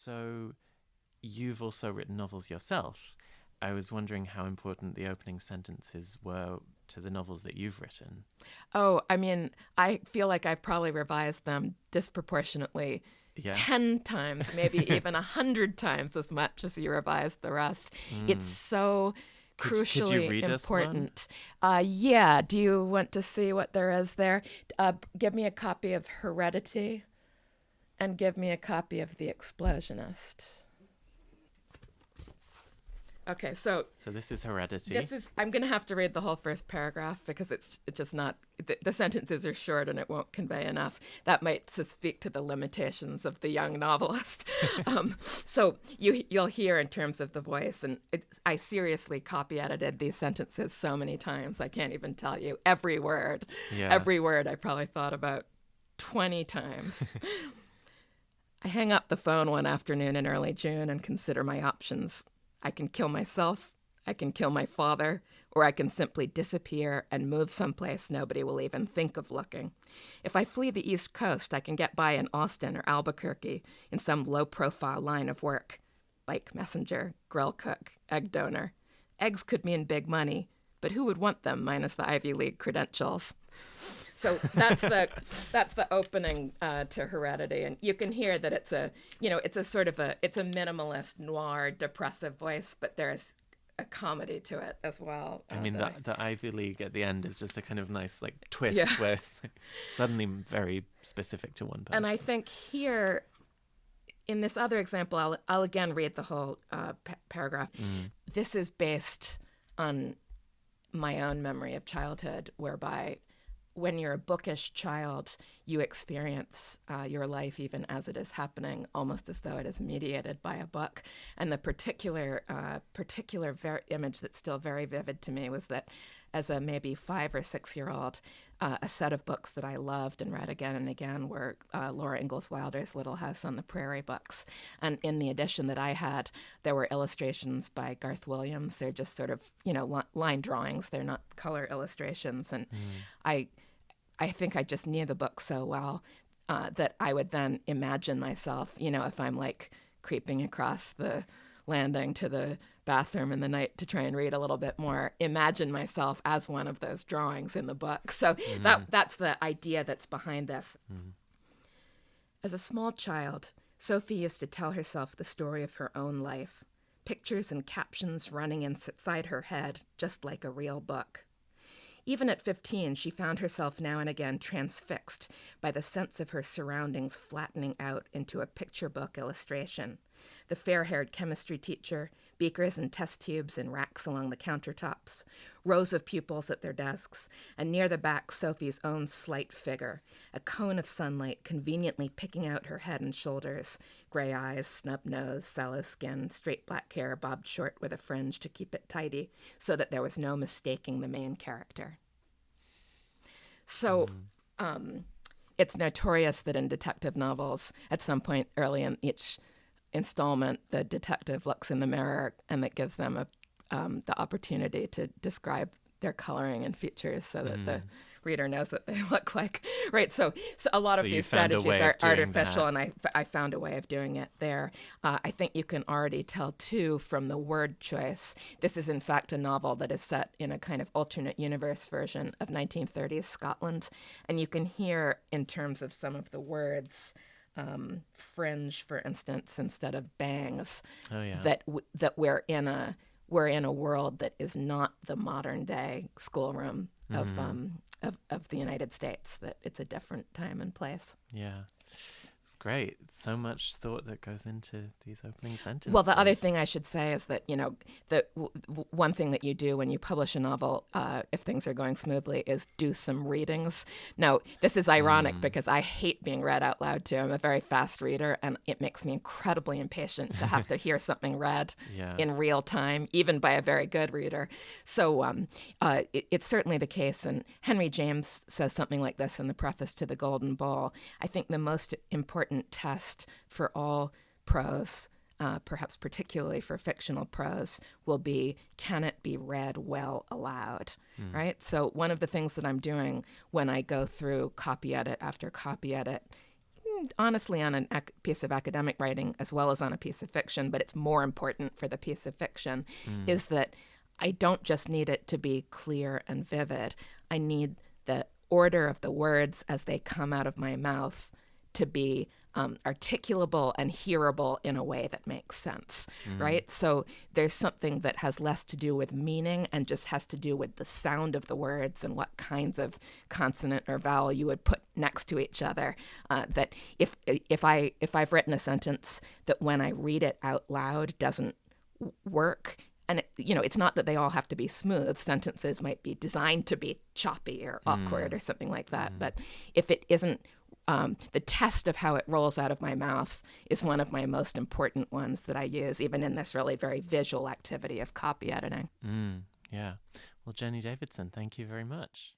So you've also written novels yourself. I was wondering how important the opening sentences were to the novels that you've written. Oh, I mean, I feel like I've probably revised them disproportionately Yeah. 10 times, maybe even 100 times as much as you revised the rest. It's so Could you crucially read us one? important. Yeah, do you want to see what there is there? Give me a copy of Heredity and give me a copy of The Explosionist. Okay, so this is Heredity. I'm going to have to read the whole first paragraph because it's just not, the sentences are short and it won't convey enough. That might speak to the limitations of the young novelist. So you'll hear in terms of the voice, and I seriously copy edited these sentences so many times, I can't even tell you. Every word I probably thought about 20 times. I hang up the phone one afternoon in early June and consider my options. I can kill myself, I can kill my father, or I can simply disappear and move someplace nobody will even think of looking. If I flee the East Coast, I can get by in Austin or Albuquerque in some low-profile line of work. Bike messenger, grill cook, egg donor. Eggs could mean big money, but who would want them minus the Ivy League credentials? So that's the opening to Heredity, and you can hear that it's a minimalist noir depressive voice, but there's a comedy to it as well. I mean, the Ivy League at the end is just a kind of nice twist where it's suddenly very specific to one person. And I think here, in this other example, I'll again read the whole paragraph. This is based on my own memory of childhood, whereby when you're a bookish child, you experience your life even as it is happening, almost as though it is mediated by a book. And the particular image that's still very vivid to me was that as a maybe 5 or 6 year old, a set of books that I loved and read again and again were Laura Ingalls Wilder's Little House on the Prairie books. And in the edition that I had, there were illustrations by Garth Williams. They're just sort of, line drawings. They're not color illustrations. And I think I just knew the book so well that I would then imagine myself, if I'm creeping across the landing to the bathroom in the night to try and read a little bit more, imagine myself as one of those drawings in the book. So that's the idea that's behind this. As a small child, Sophie used to tell herself the story of her own life, pictures and captions running inside her head, just like a real book. Even at 15, she found herself now and again transfixed by the sense of her surroundings flattening out into a picture book illustration. The fair-haired chemistry teacher, beakers and test tubes in racks along the countertops, rows of pupils at their desks, and near the back Sophie's own slight figure, a cone of sunlight conveniently picking out her head and shoulders, gray eyes, snub nose, sallow skin, straight black hair bobbed short with a fringe to keep it tidy, so that there was no mistaking the main character. So it's notorious that in detective novels, at some point early in each installment, the detective looks in the mirror and that gives them the opportunity to describe their coloring and features so that the reader knows what they look like, right? So a lot of these strategies are artificial, and I found a way of doing it there. I think you can already tell, too, from the word choice. This is, in fact, a novel that is set in a kind of alternate universe version of 1930s Scotland, and you can hear, in terms of some of the words, fringe, for instance, instead of bangs, that we're in a world that is not the modern day schoolroom of the United States, that it's a different time and place. Yeah. It's great. So much thought that goes into these opening sentences. Well, the other thing I should say is that, the one thing that you do when you publish a novel, if things are going smoothly, is do some readings. Now, this is ironic because I hate being read out loud to. I'm a very fast reader, and it makes me incredibly impatient to have to hear something read in real time, even by a very good reader. So it's certainly the case, and Henry James says something like this in the preface to The Golden Bowl. I think the most important test for all prose, perhaps particularly for fictional prose, will be, can it be read well aloud, right? So one of the things that I'm doing when I go through copy edit after copy edit, honestly on a piece of academic writing as well as on a piece of fiction, but it's more important for the piece of fiction, is that I don't just need it to be clear and vivid. I need the order of the words as they come out of my mouth to be articulable and hearable in a way that makes sense, right? So there's something that has less to do with meaning and just has to do with the sound of the words and what kinds of consonant or vowel you would put next to each other. That if I've written a sentence that when I read it out loud doesn't work. And, it's not that they all have to be smooth. Sentences might be designed to be choppy or awkward or something like that. But if it isn't, the test of how it rolls out of my mouth is one of my most important ones that I use, even in this really very visual activity of copy editing. Yeah. Well, Jenny Davidson, thank you very much.